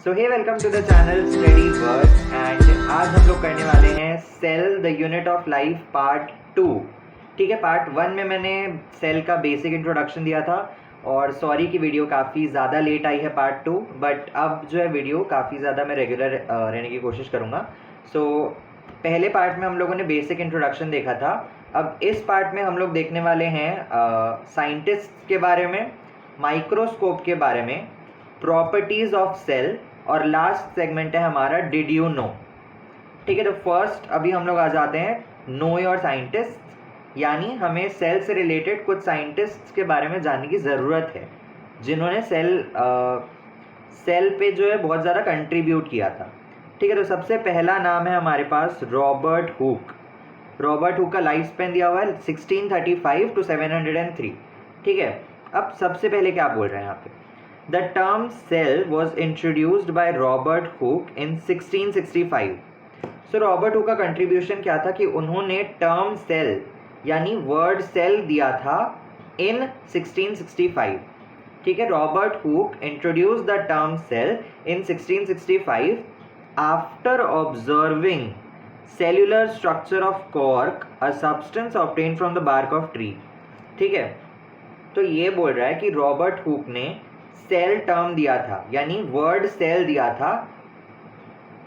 So hey welcome to the channel study word and आज हम लोग करने वाले हैं cell the unit of life part 2। ठीक है, पार्ट 1 में मैंने सेल का बेसिक इंट्रोडक्शन दिया था और सॉरी कि वीडियो काफ़ी ज़्यादा लेट आई है पार्ट 2, बट अब जो है वीडियो काफ़ी ज़्यादा मैं रेगुलर रहने की कोशिश करूँगा। सो पहले पार्ट में हम लोगों ने बेसिक इंट्रोडक्शन देखा था। अब इस पार्ट में हम लोग देखने वाले हैं साइंटिस्ट के बारे में, माइक्रोस्कोप के बारे में, प्रॉपर्टीज़ ऑफ सेल और लास्ट सेगमेंट है हमारा डिड यू नो। ठीक है, तो फर्स्ट अभी हम लोग आ जाते हैं नो योर साइंटिस्ट, यानी हमें सेल से रिलेटेड कुछ साइंटिस्ट के बारे में जानने की ज़रूरत है जिन्होंने सेल पे जो है बहुत ज़्यादा कंट्रीब्यूट किया था। ठीक है, तो सबसे पहला नाम है हमारे पास रॉबर्ट हुक। रॉबर्ट हुक का लाइफ स्पेन दिया हुआ है 1635 to 703। ठीक है, अब सबसे पहले क्या बोल रहे हैं यहाँ पे, the term cell was introduced by Robert Hooke in 1665। So Robert Hooke का कंट्रीब्यूशन क्या था कि उन्होंने टर्म सेल यानी वर्ड सेल दिया था इन 1665। ठीक है, Robert Hooke introduce the term cell in 1665 after observing cellular structure of cork, a substance obtained from the bark of tree। ठीक है, तो ये बोल रहा है कि रॉबर्ट हुक ने सेल टर्म दिया था यानी वर्ड सेल दिया था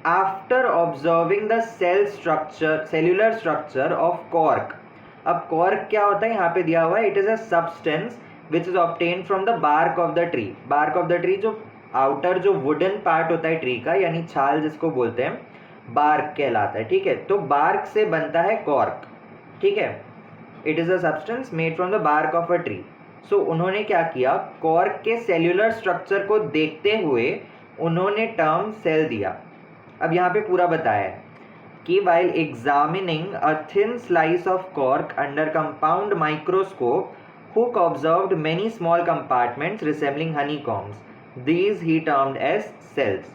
after observing the cellular structure of cork. अब कॉर्क क्या होता है यहाँ पे दिया हुआ है, it is a substance which is obtain from the bark of the tree. Bark of the tree जो आउटर जो वुडन पार्ट होता है ट्री का, यानी छाल जिसको बोलते हैं, बार्क कहलाता है। ठीक है, तो बार्क से बनता है कॉर्क। ठीक है, it is a substance made from the bark of a tree. So उन्होंने क्या किया, कॉर्क के सेल्यूलर स्ट्रक्चर को देखते हुए उन्होंने टर्म सेल दिया। अब यहाँ पे पूरा बताया है कि while examining a thin slice of cork under compound microscope, Hooke observed many small compartments resembling honeycombs. These he termed as cells.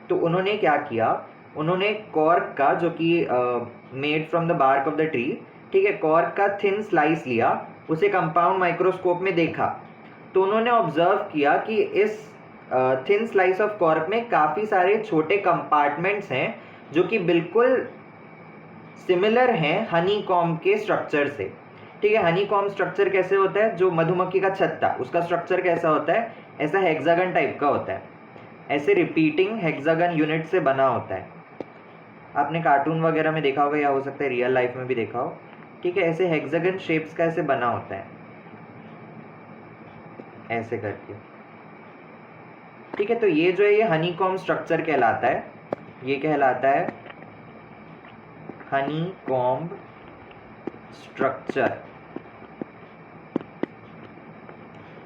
तो उन्होंने क्या किया, उन्होंने कॉर्क का जो कि made from the bark of the tree, ठीक है, कॉर्क का थिन स्लाइस लिया, उसे कंपाउंड माइक्रोस्कोप में देखा, तो उन्होंने ऑब्जर्व किया कि इस थिन स्लाइस ऑफ कॉर्क में काफ़ी सारे छोटे कंपार्टमेंट्स हैं जो कि बिल्कुल सिमिलर हैं हनी कॉम्ब के स्ट्रक्चर से। ठीक है, हनी कॉम्ब स्ट्रक्चर कैसे होता है, जो मधुमक्खी का छत्ता, उसका स्ट्रक्चर कैसा होता है, ऐसा हेक्सागन टाइप का होता है, ऐसे रिपीटिंग हेक्सागन यूनिट से बना होता है। आपने कार्टून वगैरह में देखा होगा या हो सकता है रियल लाइफ में भी देखा हो। ठीक है, ऐसे हेक्सागन शेप्स का ऐसे बना होता है, ऐसे करके। ठीक है, तो ये जो है ये हनी कॉम्ब स्ट्रक्चर कहलाता है, ये कहलाता है हनी कॉम्ब स्ट्रक्चर।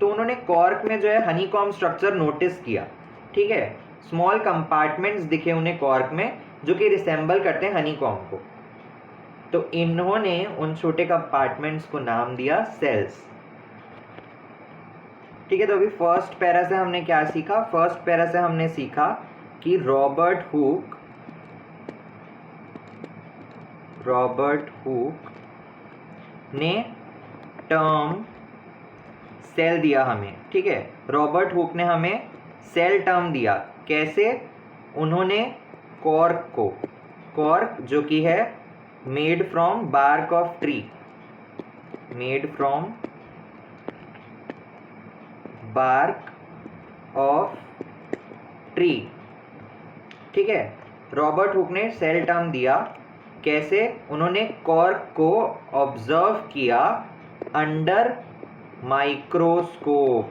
तो उन्होंने कॉर्क में जो है हनी कॉम्ब स्ट्रक्चर नोटिस किया। ठीक है, स्मॉल कंपार्टमेंट्स दिखे उन्हें कॉर्क में जो कि रिसेंबल करते हैं हनी कॉम्ब को। तो इन्होंने उन छोटे कंपार्टमेंट्स को नाम दिया सेल्स। ठीक है, तो अभी फर्स्ट पैरा से हमने क्या सीखा, फर्स्ट पैरा से हमने सीखा कि रॉबर्ट हुक ने टर्म सेल दिया हमें। ठीक है, रॉबर्ट हुक ने हमें सेल टर्म दिया। कैसे, उन्होंने कॉर्क जो कि है made from bark of tree, made from bark of tree. ठीक है, रॉबर्ट हुक ने सेल टर्म दिया। कैसे, उन्होंने कॉर्क को ऑब्जर्व किया अंडर माइक्रोस्कोप।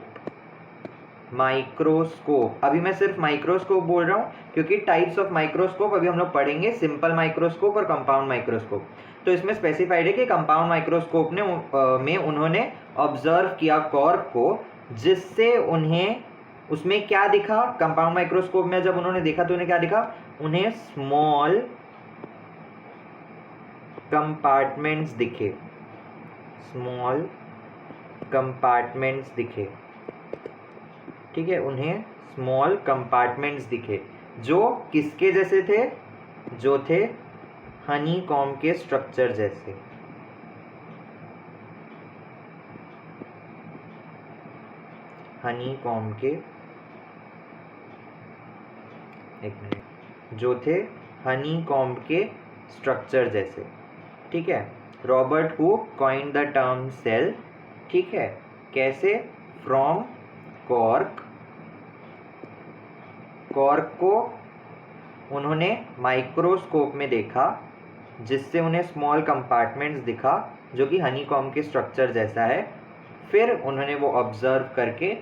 अभी मैं सिर्फ माइक्रोस्कोप बोल रहा हूँ क्योंकि टाइप्स ऑफ माइक्रोस्कोप अभी हम लोग पढ़ेंगे, सिंपल माइक्रोस्कोप और कंपाउंड माइक्रोस्कोप। तो इसमें स्पेसिफाइड है कि कंपाउंड माइक्रोस्कोप में उन्होंने ऑब्जर्व किया कॉर्क को, जिससे उन्हें उसमें क्या दिखा, कंपाउंड माइक्रोस्कोप में जब उन्होंने देखा तो उन्हें क्या दिखा, उन्हें स्मॉल कंपार्टमेंट्स दिखे, स्मॉल कंपार्टमेंट्स दिखे। ठीक है, उन्हें स्मॉल कंपार्टमेंट्स दिखे जो किसके जैसे थे, जो थे हनी कॉम्ब के स्ट्रक्चर जैसे। हनी कॉम्ब के एक मिनट, जो थे हनी कॉम्ब के स्ट्रक्चर जैसे, ठीक है। Robert Hooke coined the term cell, ठीक है। कैसे? फ्रॉम कॉर्क, कॉर्क को उन्होंने माइक्रोस्कोप में देखा, जिससे उन्हें स्मॉल कंपार्टमेंट्स दिखा जो कि हनी कॉम्ब के स्ट्रक्चर जैसा है। फिर उन्होंने वो ऑब्जर्व करके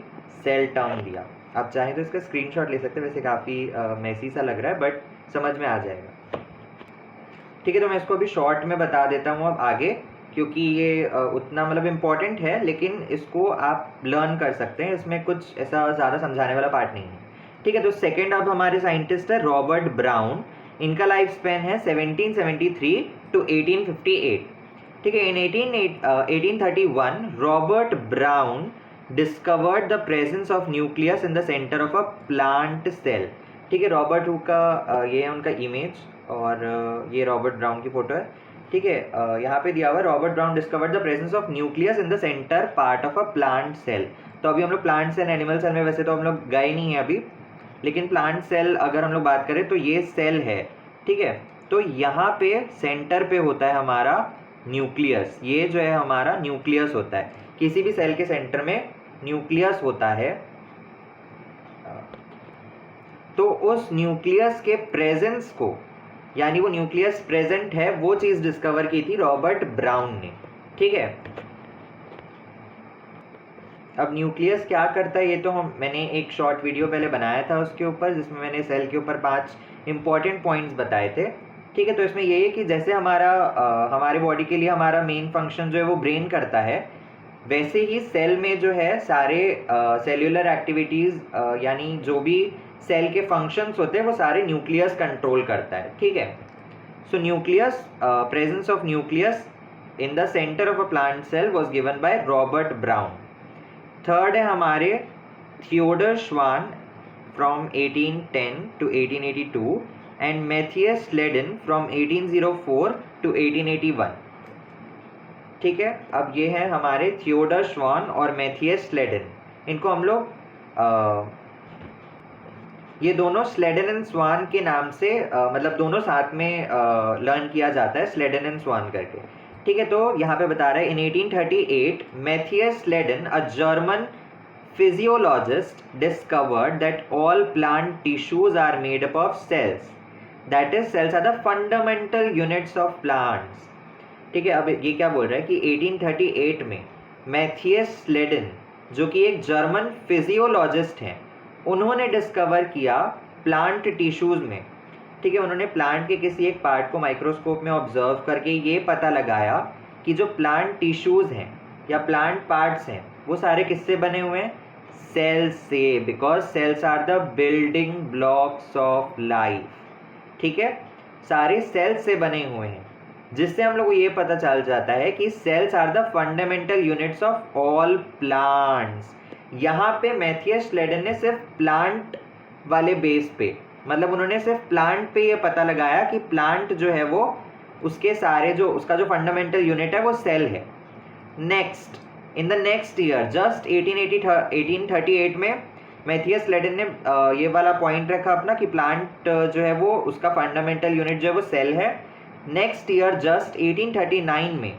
सेल टर्म दिया। आप चाहें तो इसका स्क्रीनशॉट ले सकते हैं, वैसे काफ़ी मैसी सा लग रहा है बट समझ में आ जाएगा, ठीक है। तो मैं इसको अभी शॉर्ट में बता देता हूँ अब आगे, क्योंकि ये उतना मतलब इम्पॉर्टेंट है, लेकिन इसको आप लर्न कर सकते हैं, इसमें कुछ ऐसा ज़्यादा समझाने वाला पार्ट नहीं है, ठीक है। तो सेकेंड अब हमारे साइंटिस्ट है रॉबर्ट ब्राउन। इनका लाइफ स्पैन है 1773 to 1858, ठीक है। In 1831 Robert Brown discovered the presence of nucleus in the centre of a plant cell, ठीक है। रॉबर्ट हुक का ये है उनका इमेज, और ये रॉबर्ट ब्राउन की फोटो है, ठीक है। यहाँ पे दिया हुआ है Robert Brown discovered the presence of nucleus in the centre part of a plant cell. तो अभी हम लोग प्लांट सेल एनिमल सेल में वैसे तो हम लोग गए नहीं है अभी, लेकिन प्लांट सेल अगर हम लोग बात करें तो ये सेल है, ठीक है। तो यहाँ पे सेंटर पे होता है हमारा न्यूक्लियस, ये जो है हमारा न्यूक्लियस होता है, किसी भी सेल के सेंटर में न्यूक्लियस होता है। तो उस न्यूक्लियस के प्रेजेंस को, यानी वो न्यूक्लियस प्रेजेंट है, वो चीज़ डिस्कवर की थी रॉबर्ट ब्राउन ने, ठीक है। अब न्यूक्लियस क्या करता है ये तो मैंने एक शॉर्ट वीडियो पहले बनाया था उसके ऊपर, जिसमें मैंने सेल के ऊपर 5 इंपॉर्टेंट पॉइंट्स बताए थे, ठीक है। तो इसमें ये है कि जैसे हमारे बॉडी के लिए हमारा मेन फंक्शन जो है वो ब्रेन करता है, वैसे ही सेल में जो है सारे सेल्यूलर एक्टिविटीज़, यानी जो भी सेल के फंक्शंस होते हैं वो सारे न्यूक्लियस कंट्रोल करता है, ठीक है। So nucleus, presence of nucleus in the centre of a plant cell was given by Robert Brown. Third है हमारे Theodor Schwann from 1810 to 1882 and Matthias Schleiden from 1804 to 1881, ठीक है। अब ये है हमारे थियोडर श्वान और मैथियस लेडन, इनको हम लोग ये दोनों स्लेडन एंड स्वान के नाम से मतलब दोनों साथ में लर्न किया जाता है, स्लेडन एंड स्वान करके, ठीक है। तो यहाँ पे बता रहा है in 1838 Matthias Schleiden, a German physiologist, discovered that all plant tissues are made up of cells, that is cells are the fundamental units of plants, ठीक है। अब ये क्या बोल रहा है कि 1838 में मैथियस लेडन, जो कि एक जर्मन फिजियोलॉजिस्ट हैं, उन्होंने डिस्कवर किया प्लांट टिश्यूज़ में, ठीक है। उन्होंने प्लांट के किसी एक पार्ट को माइक्रोस्कोप में ऑब्जर्व करके ये पता लगाया कि जो प्लांट टिश्यूज़ हैं या प्लांट पार्ट्स हैं वो सारे किससे बने हुए हैं? सेल्स से, because cells are the building blocks of life, ठीक है। सारे सेल्स से बने हुए हैं, जिससे हम लोग को ये पता चल जाता है कि cells are the fundamental units of all plants. यहाँ पे मैथियस लेडन ने सिर्फ प्लांट वाले बेस पे, मतलब उन्होंने सिर्फ प्लांट पे ये पता लगाया कि प्लांट जो है वो उसके सारे जो उसका जो फंडामेंटल यूनिट है वो सेल है। Next, in the next year just 1838 में मैथियस लेडन ने ये वाला पॉइंट रखा अपना कि प्लांट जो है वो उसका फंडामेंटल यूनिट जो है वो सेल है। नेक्स्ट ईयर जस्ट 1839 में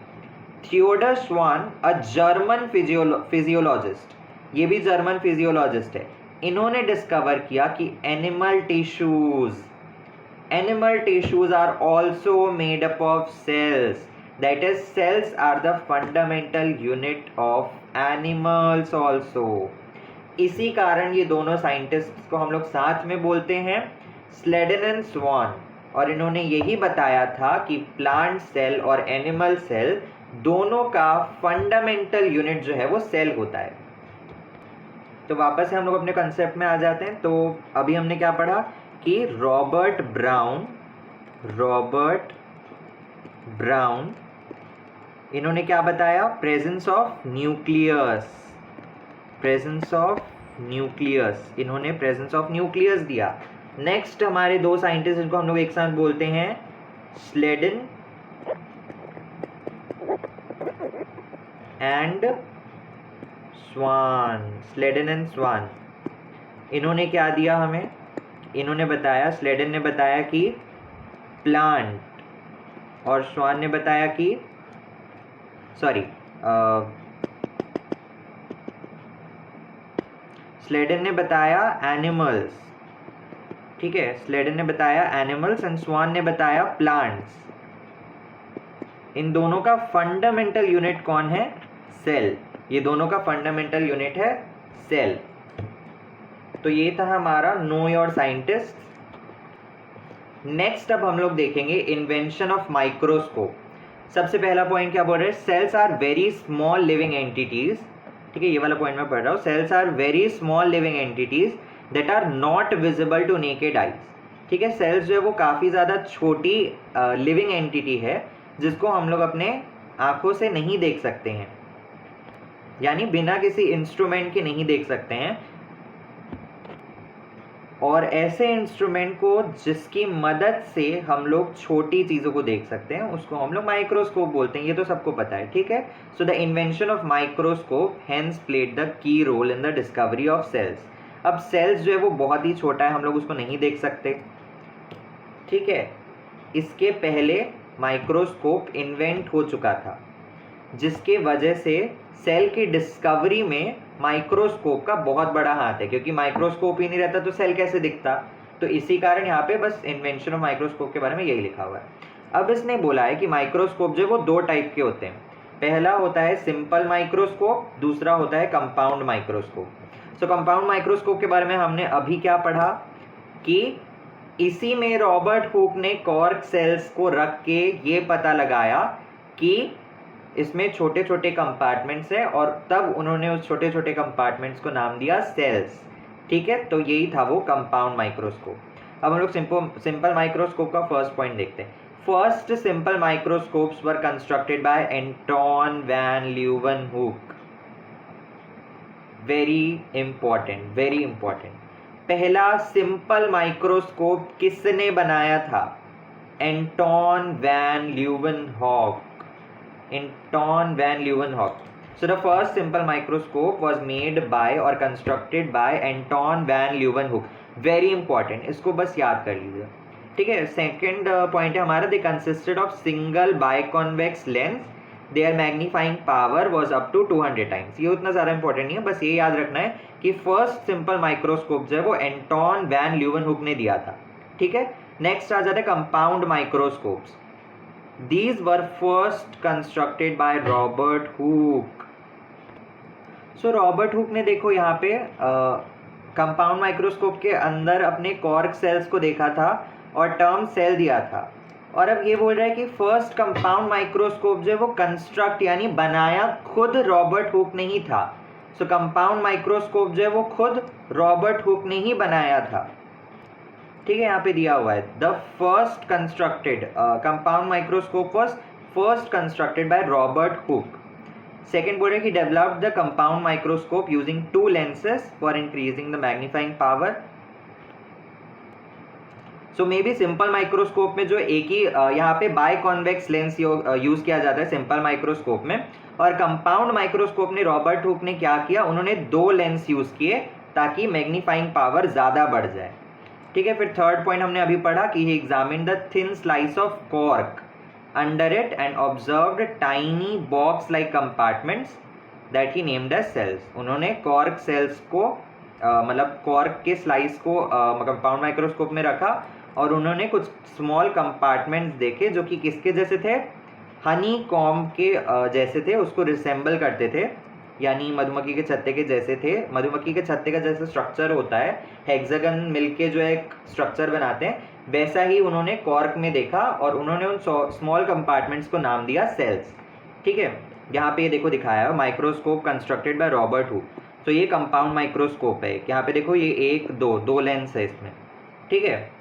थियोडर श्वान, अ जर्मन फिजियोलॉजिस्ट, ये भी जर्मन फिजियोलॉजिस्ट है, इन्होंने डिस्कवर किया कि animal tissues are also made up of cells, that is cells are the fundamental unit of animals also. इसी कारण ये दोनों साइंटिस्ट को हम लोग साथ में बोलते हैं स्लेडन एंड स्वान, और इन्होंने यही बताया था कि प्लांट सेल और एनिमल सेल दोनों का फंडामेंटल यूनिट जो है वो सेल होता है। तो वापस से हम लोग अपने कंसेप्ट में आ जाते हैं। तो अभी हमने क्या पढ़ा कि रॉबर्ट ब्राउन इन्होंने क्या बताया? प्रेजेंस ऑफ न्यूक्लियस, इन्होंने प्रेजेंस ऑफ न्यूक्लियस दिया। नेक्स्ट हमारे दो साइंटिस्ट जिनको हम लोग एक साथ बोलते हैं स्लेडन एंड स्वान, इन्होंने क्या दिया हमें? इन्होंने बताया, स्लेडन ने बताया कि प्लांट, और श्वान ने बताया कि स्लेडन ने बताया एनिमल्स, ठीक है, स्लेडन ने बताया एनिमल्स एंड स्वान ने बताया प्लांट्स। इन दोनों का फंडामेंटल यूनिट कौन है? सेल। ये दोनों का फंडामेंटल यूनिट है सेल। तो ये था हमारा नो योर साइंटिस्ट। नेक्स्ट अब हम लोग देखेंगे इन्वेंशन ऑफ माइक्रोस्कोप। सबसे पहला पॉइंट क्या बोल रहे हैं? Cells are very small living entities, ठीक है, ये वाला पॉइंट मैं पढ़ रहा हूँ। Cells are very small living entities that are not visible to naked eyes, ठीक है। सेल्स जो है वो काफ़ी ज़्यादा छोटी लिविंग एंटिटी है जिसको हम लोग अपने आँखों से नहीं देख सकते हैं, यानी बिना किसी इंस्ट्रूमेंट के नहीं देख सकते हैं। और ऐसे इंस्ट्रूमेंट को जिसकी मदद से हम लोग छोटी चीज़ों को देख सकते हैं उसको हम लोग माइक्रोस्कोप बोलते हैं, ये तो सबको पता है, ठीक है। So the invention of microscope hence played the key role in the discovery of cells. अब सेल्स जो है वो बहुत ही छोटा है, हम लोग उसको नहीं देख सकते, ठीक है। इसके पहले माइक्रोस्कोप इन्वेंट हो चुका था, जिसके वजह से सेल की डिस्कवरी में माइक्रोस्कोप का बहुत बड़ा हाथ है, क्योंकि माइक्रोस्कोप ही नहीं रहता तो सेल कैसे दिखता। तो इसी कारण यहाँ पे बस इन्वेंशन ऑफ माइक्रोस्कोप के बारे में यही लिखा हुआ है। अब इसने बोला है कि माइक्रोस्कोप जो है वो दो टाइप के होते हैं। पहला होता है सिंपल माइक्रोस्कोप, दूसरा होता है कंपाउंड माइक्रोस्कोप। सो कंपाउंड माइक्रोस्कोप के बारे में हमने अभी क्या पढ़ा कि इसी में रॉबर्ट हुक ने कॉर्क सेल्स को रख के ये पता लगाया कि इसमें छोटे छोटे कंपार्टमेंट्स हैं, और तब उन्होंने उस छोटे छोटे कंपार्टमेंट्स को नाम दिया सेल्स, ठीक है। तो यही था वो कंपाउंड माइक्रोस्कोप। अब हम लोग सिंपल माइक्रोस्कोप का फर्स्ट पॉइंट देखते हैं। First simple microscopes were constructed by Anton van Leeuwenhoek. Very important. पहला सिंपल माइक्रोस्कोप किसने बनाया था? Anton van Leeuwenhoek. So the first simple microscope was made by or constructed by Anton van Leeuwenhoek. Very important, इसको बस याद कर लीजिए, ठीक है। सेकेंड पॉइंट है हमारा, they consisted of single biconvex lens, their magnifying power was up to 200 times। ये उतना ज़्यादा इंपॉर्टेंट नहीं है, बस ये याद रखना है कि फर्स्ट सिंपल माइक्रोस्कोप जो है वो एंटोन वैन ल्यूवेनहूक ने दिया था, ठीक है। नेक्स्ट आ जाता है compound microscopes. These were first constructed by Robert Hooke। So Robert Hooke ने देखो यहाँ पे कंपाउंड माइक्रोस्कोप के अंदर अपने कॉर्क सेल्स को देखा था और टर्म सेल दिया था, और अब ये बोल रहा है कि फर्स्ट कंपाउंड माइक्रोस्कोप जो है वो कंस्ट्रक्ट यानी बनाया खुद रॉबर्ट हुक ने ही था। सो कंपाउंड माइक्रोस्कोप जो है वो खुद रॉबर्ट हुक ने ही बनाया था, ठीक है। यहाँ पे दिया हुआ है the first constructed compound microscope was first constructed by Robert hook. Second बोल रहे कि developed the compound microscope using 2 lenses for increasing the magnifying power. So may be simple microscope में जो एक ही यहाँ पे बाय कॉन्वेक्स लेंस यूज किया जाता है सिंपल माइक्रोस्कोप में, और कंपाउंड माइक्रोस्कोप ने रॉबर्ट हुक ने क्या किया, उन्होंने 2 लेंस यूज किए ताकि मैग्नीफाइंग पावर ज़्यादा बढ़ जाए, ठीक है। फिर थर्ड पॉइंट हमने अभी पढ़ा कि he examined the thin slice of cork under it and observed tiny box like compartments that he named as cells. उन्होंने कॉर्क सेल्स को मतलब कॉर्क के स्लाइस को कंपाउंड माइक्रोस्कोप में रखा और उन्होंने कुछ स्मॉल कंपार्टमेंट्स देखे जो कि किसके जैसे थे, हनी कॉम्ब के जैसे थे, उसको रिसेंबल करते थे, यानी मधुमक्खी के छत्ते के जैसे थे। मधुमक्खी के छत्ते का जैसे स्ट्रक्चर होता है, हेक्सागन मिलके जो एक स्ट्रक्चर बनाते हैं, वैसा ही उन्होंने कॉर्क में देखा और उन्होंने उन स्मॉल कंपार्टमेंट्स को नाम दिया सेल्स, ठीक है। यहाँ पे ये देखो दिखाया है microscope constructed by Robert hook. तो ये कंपाउंड माइक्रोस्कोप है, यहाँ पे देखो ये 1 2 लेंस है इसमें, ठीक है।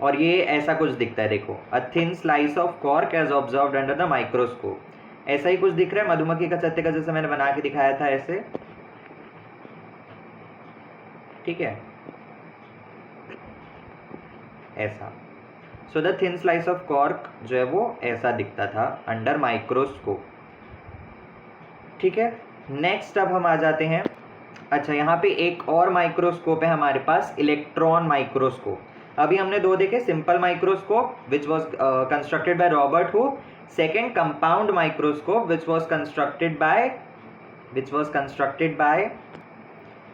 और ये ऐसा कुछ दिखता है, देखो a thin slice of cork as observed under the microscope. ऐसा ही कुछ दिख रहा है मधुमक्खी का छत्ते का जैसे मैंने बना के दिखाया था ऐसे, ठीक है, ऐसा। So the thin slice of cork जो है वो ऐसा दिखता था अंडर माइक्रोस्कोप, ठीक है। नेक्स्ट अब हम आ जाते हैं अच्छा, यहाँ पे एक और माइक्रोस्कोप है हमारे पास, इलेक्ट्रॉन माइक्रोस्कोप। अभी हमने दो देखे, simple microscope which was constructed by Robert hook, second compound microscope which was constructed by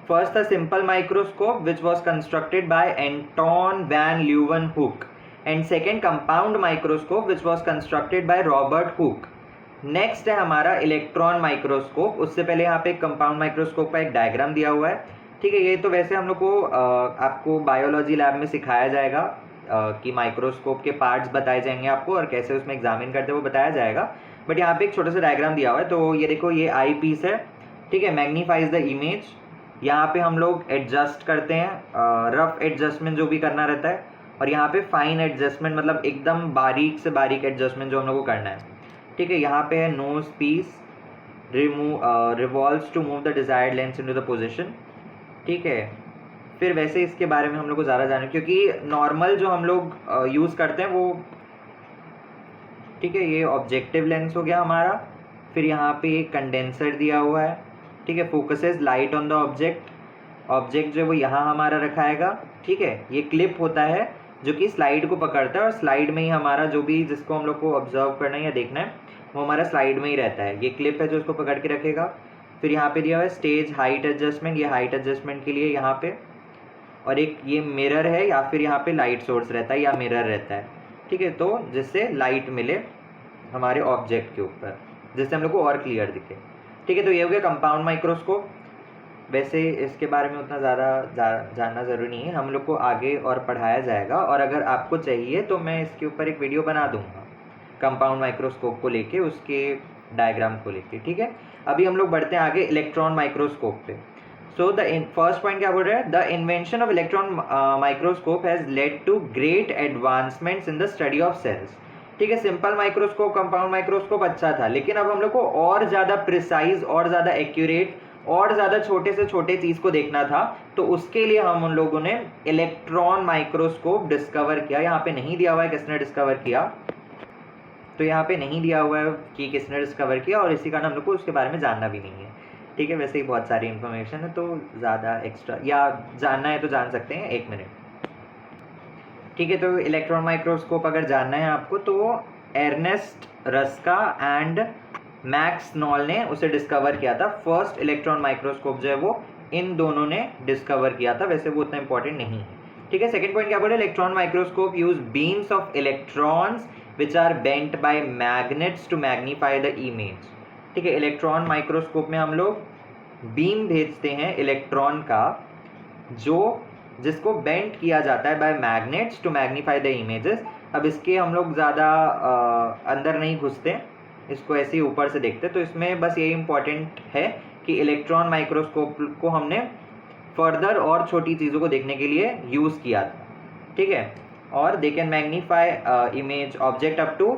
first the simple microscope which was constructed by Anton van Leeuwenhoek, and second compound microscope which was constructed by Robert Hooke. Next है हमारा electron microscope. उससे पहले यहाँ पे compound microscope का एक diagram दिया हुआ है, ठीक है। ये तो वैसे हम लोग को आपको बायोलॉजी लैब में सिखाया जाएगा कि माइक्रोस्कोप के पार्ट्स बताए जाएंगे आपको और कैसे उसमें एग्जामिन करते हैं वो बताया जाएगा। बट यहाँ पे एक छोटा सा डायग्राम दिया हुआ है, तो ये देखो, ये आई पीस है, ठीक है, मैग्नीफाइज द इमेज। यहाँ पे हम लोग एडजस्ट करते हैं, रफ एडजस्टमेंट जो भी करना रहता है, और यहाँ पे फाइन एडजस्टमेंट मतलब एकदम बारीक से बारीक एडजस्टमेंट जो हम लोग को करना है, ठीक है। यहाँ पे है nose piece revolves to move the desired lens into the position, ठीक है। फिर वैसे इसके बारे में हम लोग को ज़्यादा जाना, क्योंकि नॉर्मल जो हम लोग यूज़ करते हैं वो, ठीक है, ये ऑब्जेक्टिव लेंस हो गया हमारा। फिर यहाँ पे एक कंडेंसर दिया हुआ है, ठीक है, focuses light on the object जो है वो यहाँ हमारा रखाएगा, ठीक है। ये क्लिप होता है जो कि स्लाइड को पकड़ता है, और स्लाइड में ही हमारा जो भी जिसको हम लोग को ऑब्जर्व करना है या देखना है वो हमारा स्लाइड में ही रहता है। ये क्लिप है जो उसको पकड़ के रखेगा। फिर यहाँ पे दिया हुआ है स्टेज हाइट एडजस्टमेंट, ये हाइट एडजस्टमेंट के लिए यहाँ पे, और एक ये मिरर है या फिर यहाँ पे लाइट सोर्स रहता है या मिरर रहता है, ठीक है, तो जिससे लाइट मिले हमारे ऑब्जेक्ट के ऊपर, जिससे हम लोग को और क्लियर दिखे, ठीक है। तो ये हो गया कंपाउंड माइक्रोस्कोप। वैसे इसके बारे में उतना ज़्यादा जानना ज़रूरी नहीं है, हम लोग को आगे और पढ़ाया जाएगा, और अगर आपको चाहिए तो मैं इसके ऊपर एक वीडियो बना दूंगा कंपाउंड माइक्रोस्कोप को लेके, उसके डायग्राम को लेके, ठीक है। अभी हम लोग बढ़ते हैं आगे इलेक्ट्रॉन माइक्रोस्कोप पे। सो द फर्स्ट पॉइंट क्या बोल रहा है, the invention of electron microscope has led to great advancements in the study of cells, ठीक है। सिंपल माइक्रोस्कोप, कंपाउंड माइक्रोस्कोप अच्छा था, लेकिन अब हम लोग को और ज़्यादा प्रिसाइज, और ज़्यादा एक्यूरेट, और ज़्यादा छोटे से छोटे चीज़ को देखना था, तो उसके लिए हम उन लोगों ने इलेक्ट्रॉन माइक्रोस्कोप डिस्कवर किया। यहाँ पे नहीं दिया हुआ है किसने डिस्कवर किया, तो यहाँ पे नहीं दिया हुआ है कि किसने डिस्कवर किया, और इसी कारण हम लोग को उसके बारे में जानना भी नहीं है, ठीक है। वैसे ही बहुत सारी इन्फॉर्मेशन है, तो ज़्यादा एक्स्ट्रा या जानना है तो जान सकते हैं, 1 मिनट, ठीक है। तो इलेक्ट्रॉन माइक्रोस्कोप अगर जानना है आपको, तो earnest Ruska and max knoll ने उसे डिस्कवर किया था। फर्स्ट इलेक्ट्रॉन माइक्रोस्कोप जो है वो इन दोनों ने डिस्कवर किया था, वैसे वो उतना इंपॉर्टेंट नहीं है, ठीक है। सेकंड पॉइंट क्या बोले, electron microscope use beams of electrons which are bent by magnets to magnify the image, ठीक है। इलेक्ट्रॉन माइक्रोस्कोप में हम लोग बीम भेजते हैं इलेक्ट्रॉन का, जिसको बेंट किया जाता है by magnets to magnify the images. अब इसके हम लोग ज़्यादा अंदर नहीं घुसते, इसको ऐसे ही ऊपर से देखते, तो इसमें बस ये इम्पॉर्टेंट है कि इलेक्ट्रॉन माइक्रोस्कोप को हमने फर्दर और छोटी चीज़ों को देखने के लिए यूज़ किया था, ठीक है। और they can magnify image object up to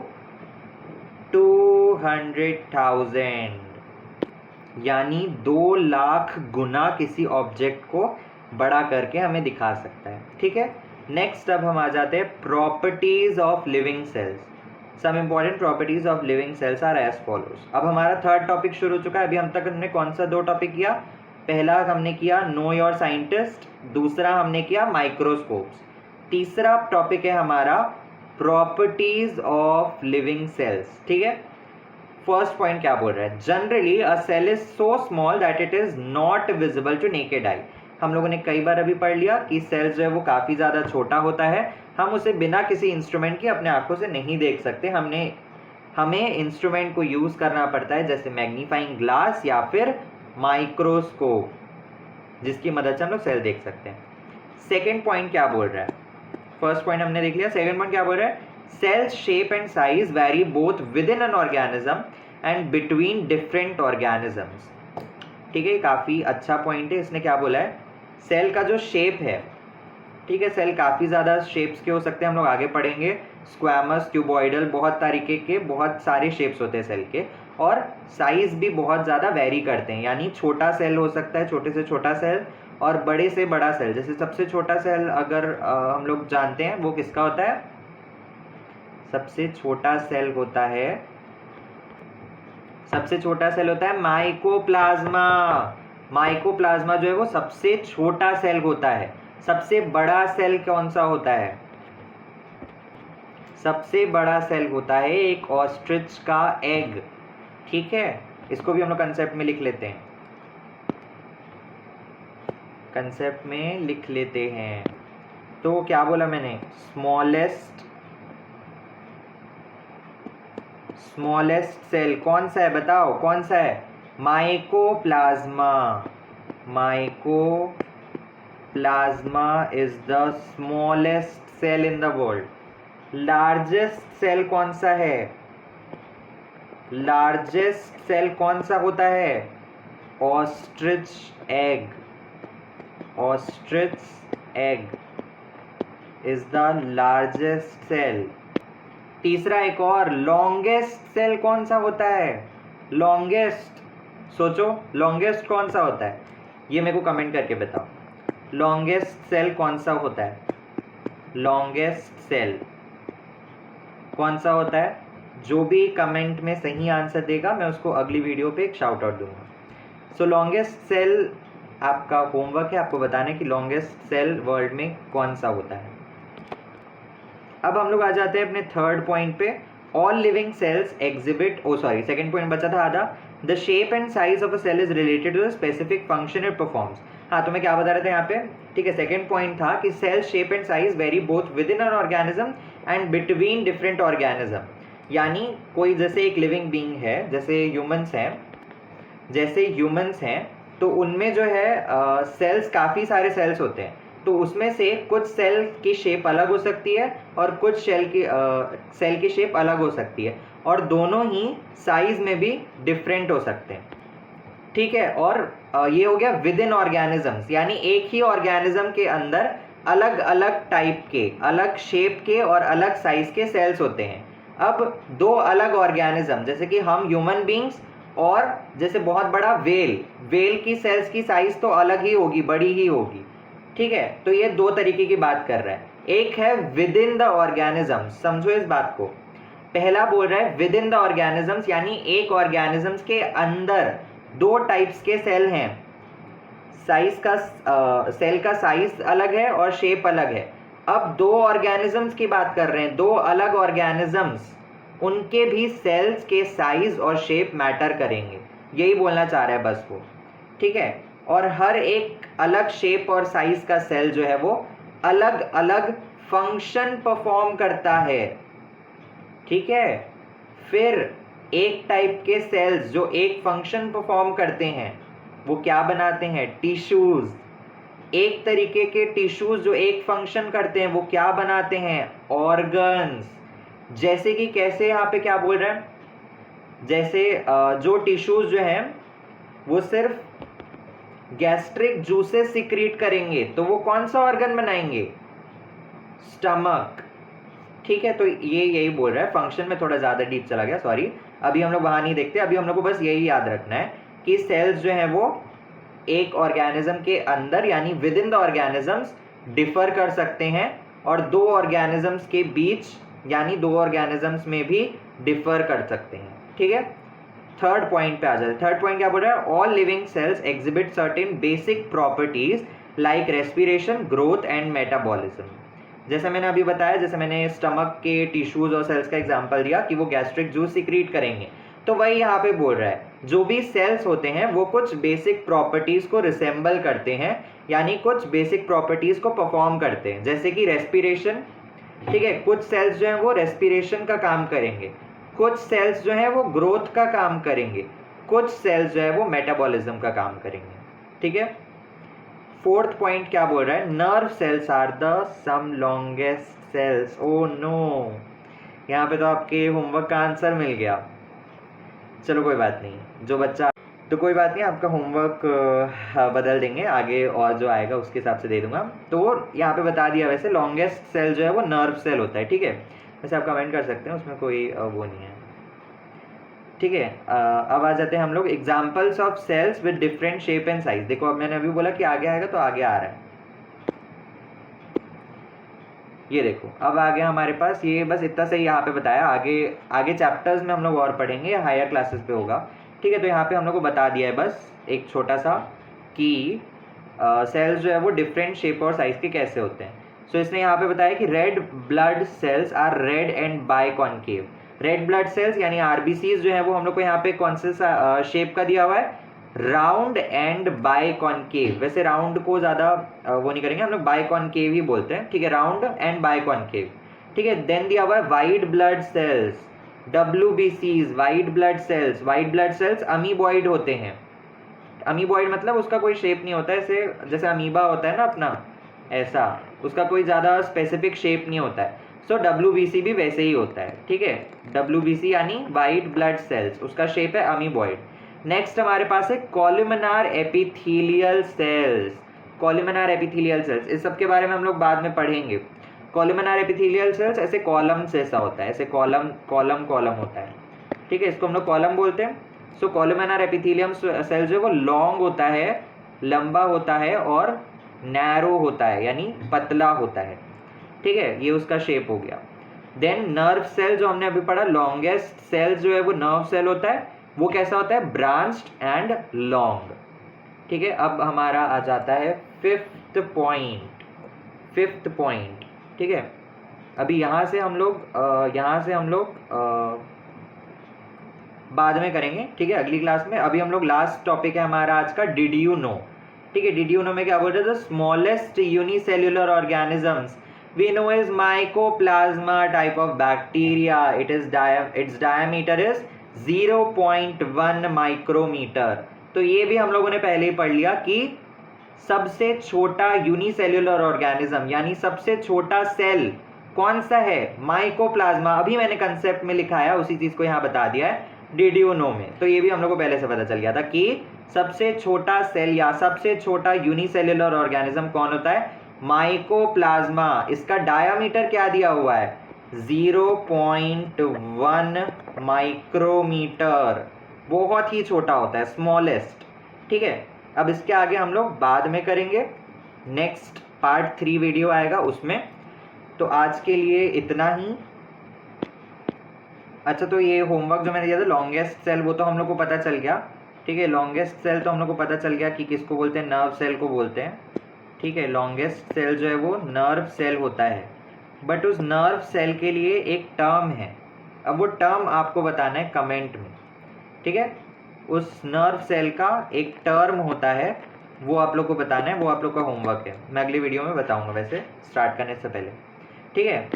200,000, यानी 2 लाख गुना किसी ऑब्जेक्ट को बड़ा करके हमें दिखा सकता है, ठीक है। नेक्स्ट अब हम आ जाते हैं properties of living cells. Some important properties of living cells are as follows. अब हमारा थर्ड टॉपिक शुरू हो चुका है। अभी हम तक हमने कौन सा 2 टॉपिक किया, पहला हमने किया नो योर साइंटिस्ट, दूसरा हमने किया माइक्रोस्कोप्स, तीसरा टॉपिक है हमारा प्रॉपर्टीज ऑफ लिविंग सेल्स, ठीक है। फर्स्ट पॉइंट क्या बोल रहा है, generally a cell is so small that it is not visible to naked eye. हम लोगों ने कई बार अभी पढ़ लिया कि सेल जो है वो काफ़ी ज़्यादा छोटा होता है, हम उसे बिना किसी इंस्ट्रूमेंट के अपने आंखों से नहीं देख सकते। हमें इंस्ट्रूमेंट को यूज़ करना पड़ता है, जैसे मैग्नीफाइंग ग्लास या फिर माइक्रोस्कोप, जिसकी मदद से हम लोग सेल देख सकते हैं। सेकेंड पॉइंट क्या बोल रहा है, फर्स्ट पॉइंट हमने देख लिया, सेकेंड पॉइंट क्या बोल रहा है, cells shape and size vary both within an organism and between different organisms, ठीक है। काफ़ी अच्छा पॉइंट है। इसने क्या बोला है, सेल का जो शेप है, ठीक है, सेल काफ़ी ज़्यादा शेप्स के हो सकते हैं, हम लोग आगे पढ़ेंगे, स्क्वैमस, क्यूबॉइडल, बहुत तरीके के बहुत सारे शेप्स होते हैं सेल के, और साइज़ भी बहुत ज़्यादा वेरी करते हैं, यानी छोटा सेल हो सकता है, छोटे से छोटा सेल, और बड़े से बड़ा सेल। जैसे सबसे छोटा सेल अगर हम लोग जानते हैं वो किसका होता है, सबसे छोटा सेल होता है माइकोप्लाज्मा, माइकोप्लाज्मा जो है वो सबसे छोटा सेल होता है। सबसे बड़ा सेल कौन सा होता है? सबसे बड़ा सेल होता है एक ऑस्ट्रिच का एग। ठीक है, इसको भी हम लोग कंसेप्ट में लिख लेते हैं, कंसेप्ट में लिख लेते हैं। तो क्या बोला मैंने? स्मॉलेस्ट सेल कौन सा है? बताओ कौन सा है? Mycoplasma. Mycoplasma is the smallest cell in the world. Largest cell कौन सा है? लार्जेस्ट सेल कौन सा होता है? Ostrich egg. Ostrich egg is the largest cell. तीसरा एक और, लॉन्गेस्ट सेल कौन सा होता है? लॉन्गेस्ट, सोचो लॉन्गेस्ट कौन सा होता है, ये मेरे को कमेंट करके बताओ। लॉन्गेस्ट सेल कौन सा होता है? लॉन्गेस्ट सेल कौन सा होता है? जो भी कमेंट में सही आंसर देगा मैं उसको अगली वीडियो पे एक शाउट आउट दूंगा। सो लॉन्गेस्ट सेल आपका होमवर्क है, आपको बताने कि लॉन्गेस्ट सेल वर्ल्ड में कौन सा होता है। अब हम लोग आ जाते हैं अपने थर्ड पॉइंट पे। All living cells exhibit, second point बचा था आधा। The shape and size of a cell is related to the specific function it performs. हाँ, तो मैं क्या बता रहा था यहाँ पे? ठीक है, सेकंड पॉइंट था कि cell shape and size vary both within an organism and between different organism. यानी कोई जैसे एक लिविंग बीइंग है, जैसे ह्यूमंस हैं, तो उनमें जो है सेल्स, काफ़ी सारे सेल्स होते हैं। तो उसमें से कुछ सेल की शेप अलग हो सकती है और कुछ सेल की शेप अलग हो सकती है, और दोनों ही साइज में भी डिफरेंट हो सकते हैं। ठीक है, और ये हो गया विद इन ऑर्गेनिजम्स, यानी एक ही ऑर्गेनिज्म के अंदर अलग अलग टाइप के, अलग शेप के और अलग साइज के सेल्स होते हैं। अब दो अलग ऑर्गेनिज्म, जैसे कि हम ह्यूमन बींग्स और जैसे बहुत बड़ा वेल की सेल्स की साइज तो अलग ही होगी, बड़ी ही होगी। ठीक है, तो ये दो तरीके की बात कर रहा है। एक है विद इन द ऑर्गेनिज्म, समझो इस बात को। पहला बोल रहा है विद इन द ऑर्गेनिजम्स, यानी एक ऑर्गेनिजम्स के अंदर दो टाइप्स के सेल हैं। सेल का साइज अलग है और शेप अलग है। अब दो ऑर्गेनिजम्स की बात कर रहे हैं, दो अलग ऑर्गेनिजम्स, उनके भी सेल्स के साइज और शेप मैटर करेंगे, यही बोलना चाह रहा है बस वो। ठीक है, और हर एक अलग शेप और साइज का सेल जो है वो अलग अलग फंक्शन परफॉर्म करता है। ठीक है, फिर एक टाइप के सेल्स जो एक फंक्शन परफॉर्म करते हैं वो क्या बनाते हैं? टिश्यूज। एक तरीके के टिश्यूज जो एक फंक्शन करते हैं वो क्या बनाते हैं? ऑर्गन्स। जैसे कि कैसे, यहाँ पे क्या बोल रहे हैं? जैसे जो टिश्यूज जो हैं वो सिर्फ गैस्ट्रिक जूसेस सिक्रीट करेंगे तो वो कौन सा ऑर्गन बनाएंगे? स्टमक। ठीक है, तो ये यही बोल रहा है। फंक्शन में थोड़ा ज़्यादा डीप चला गया, सॉरी, अभी हम लोग वहाँ नहीं देखते। अभी हम लोग को बस यही याद रखना है कि सेल्स जो हैं वो एक ऑर्गेनिज्म के अंदर, यानी with in the organisms, differ कर सकते हैं, और दो ऑर्गेनिजम्स के बीच, यानी दो ऑर्गेनिजम्स में भी डिफर कर सकते हैं। ठीक है, थर्ड पॉइंट पे आ जाते हैं। थर्ड पॉइंट क्या बोल रहा है? All living cells exhibit certain basic properties like respiration, growth and metabolism. जैसे मैंने अभी बताया, जैसे मैंने स्टमक के टिश्यूज और सेल्स का एग्जांपल दिया कि वो गैस्ट्रिक जूस सिक्रीट करेंगे, तो वही यहाँ पे बोल रहा है जो भी सेल्स होते हैं वो कुछ बेसिक प्रॉपर्टीज को रिसेंबल करते हैं, यानी कुछ बेसिक प्रॉपर्टीज को परफॉर्म करते हैं, जैसे कि रेस्पिरेशन। ठीक है, कुछ सेल्स जो हैं वो रेस्पिरेशन का काम करेंगे, कुछ सेल्स जो हैं वो ग्रोथ का काम करेंगे, कुछ सेल्स जो है वो मेटाबॉलिज्म का काम करेंगे। ठीक है, फोर्थ पॉइंट क्या बोल रहा है? Nerve cells are the some longest cells. Oh no, यहाँ पे तो आपके होमवर्क का आंसर मिल गया। चलो कोई बात नहीं, जो बच्चा, तो कोई बात नहीं, आपका होमवर्क बदल देंगे आगे, और जो आएगा उसके हिसाब से दे दूंगा। तो यहाँ पे बता दिया, वैसे लॉन्गेस्ट सेल जो है वो नर्व सेल होता है। ठीक है, वैसे आप कमेंट कर सकते हैं, उसमें कोई वो नहीं है। ठीक है, अब आ जाते हैं हम लोग examples of cells with different shape and size. देखो, अब मैंने अभी बोला कि आगे आएगा, तो आगे आ रहा है। ये देखो, अब आ गया हमारे पास, ये बस इतना सही यहाँ पे बताया। आगे चैप्टर्स में हम लोग और पढ़ेंगे, हायर क्लासेस पे होगा। ठीक है, तो यहाँ पे हम लोग को बता दिया है बस एक छोटा सा कि सेल्स जो है वो डिफरेंट शेप और साइज के कैसे होते हैं। सो इसने यहाँ पे बताया कि red blood cells are red and biconcave. Red blood cells यानी आरबीसीज जो है वो हम लोग को यहाँ पे कौन से शेप का दिया हुआ है, राउंड एंड बाइकॉन्केव। वैसे राउंड को ज़्यादा वो नहीं करेंगे हम लोग, बाइकॉन्केव ही बोलते हैं, ठीक है, राउंड एंड बाइकॉन्केव, ठीक है। देन दिया हुआ है white blood cells, WBCs, white blood cells. White blood cells amoeboid होते हैं। अमीबॉइड मतलब उसका कोई शेप नहीं होता है, ऐसे जैसे अमीबा होता है ना अपना, ऐसा उसका कोई ज़्यादा स्पेसिफिक शेप नहीं होता है। सो WBC भी वैसे ही होता है, ठीक है। WBC यानी वाइट ब्लड सेल्स, उसका शेप है अमीबॉइड। नेक्स्ट हमारे पास है columnar epithelial cells. Columnar epithelial cells, इस सब के बारे में हम लोग बाद में पढ़ेंगे। कॉलमनार एपिथेलियल सेल्स ऐसे कॉलम जैसा होता है, ऐसे कॉलम कॉलम कॉलम होता है, ठीक है, इसको हम लोग कॉलम बोलते हैं। सो कॉलमनार एपिथेलियम सेल जो है वो लॉन्ग होता है, लंबा होता है और नैरो होता है यानी पतला होता है, ठीक है, ये उसका शेप हो गया। देन नर्व सेल जो हमने अभी पढ़ा, लॉन्गेस्ट सेल जो है वो नर्व सेल होता है, वो कैसा होता है, ब्रांच्ड एंड लॉन्ग, ठीक है। अब हमारा आ जाता है फिफ्थ पॉइंट, ठीक है। अभी यहाँ से हम लोग बाद में करेंगे, ठीक है, अगली क्लास में। अभी हम लोग लास्ट टॉपिक है हमारा आज का, डिड यू नो, ठीक है। डिड यू नो में क्या बोल रहे थे, the smallest unicellular organisms we know is mycoplasma type of bacteria, its diameter is 0.1 micrometre. तो ये भी हम लोगों ने पहले ही पढ़ लिया कि सबसे छोटा यूनिसेल्युलर ऑर्गेनिज्म यानी सबसे छोटा सेल कौन सा है, माइकोप्लाज्मा। अभी मैंने कंसेप्ट में लिखा है, उसी चीज को यहाँ बता दिया है डिड यू नो में। तो ये भी हम लोग को पहले से पता चल गया था कि सबसे छोटा सेल या सबसे छोटा यूनिसेल्युलर ऑर्गेनिज्म कौन होता है, माइकोप्लाज्मा। इसका डायामीटर क्या दिया हुआ है, 0.1 माइक्रोमीटर, बहुत ही छोटा होता है, स्मॉलेस्ट, ठीक है। अब इसके आगे हम लोग बाद में करेंगे, नेक्स्ट पार्ट 3 वीडियो आएगा उसमें। तो आज के लिए इतना ही। अच्छा, तो ये होमवर्क जो मैंने दिया था लॉन्गेस्ट सेल, वो तो हम लोग को पता चल गया, ठीक है। लॉन्गेस्ट सेल तो हम लोग को पता चल गया कि किसको बोलते हैं, नर्व सेल को बोलते हैं, ठीक है। लॉन्गेस्ट सेल जो है वो नर्व सेल होता है, बट उस नर्व सेल के लिए एक टर्म है। अब वो टर्म आपको बताना है कमेंट में, ठीक है। उस नर्व सेल का एक टर्म होता है, वो आप लोग को बताना है, वो आप लोग का होमवर्क है। मैं अगली वीडियो में बताऊंगा वैसे स्टार्ट करने से पहले, ठीक है।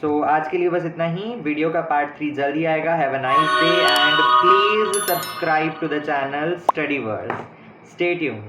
सो आज के लिए बस इतना ही। वीडियो का पार्ट 3 जल्दी आएगा। Have a nice day and please subscribe to the channel study words. Stay tuned.